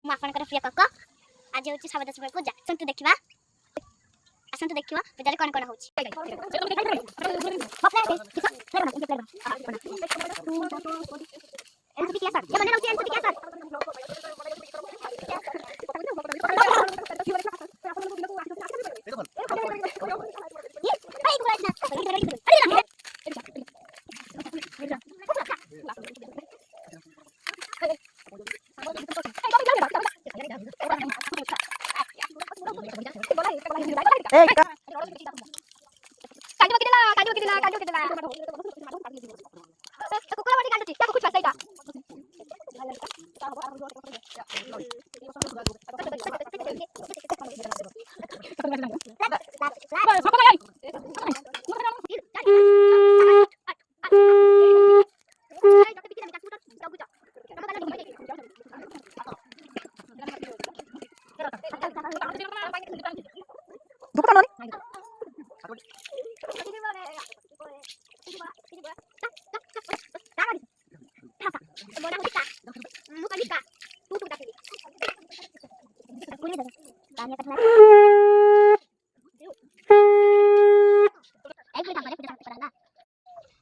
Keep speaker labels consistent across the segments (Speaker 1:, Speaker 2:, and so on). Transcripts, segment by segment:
Speaker 1: मु आपनकर प्रिय कक आज होची साबदशमी पूजा आसंतु देखिबा पूजा रे कोन कोन होची एनसीपी के साथ ये बने रहउची एनसीपी के साथ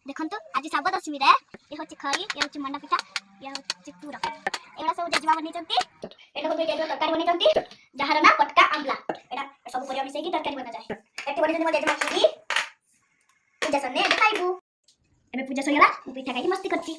Speaker 1: देखंतु आज साबदशमी रे ये होची खई ये होची मंडा पिठा ये होची पूरा एडा सब जेजमा बनी चंती एडा को जेजमा तरकारी बनी चंती जहार ना पटका आमला एडा सब परिया मिसै की तरकारी बना जाय एते बनी जने जेजमा की पूजा सने खाइबू एबे पूजा सयला पिठा खाई मस्ती करती।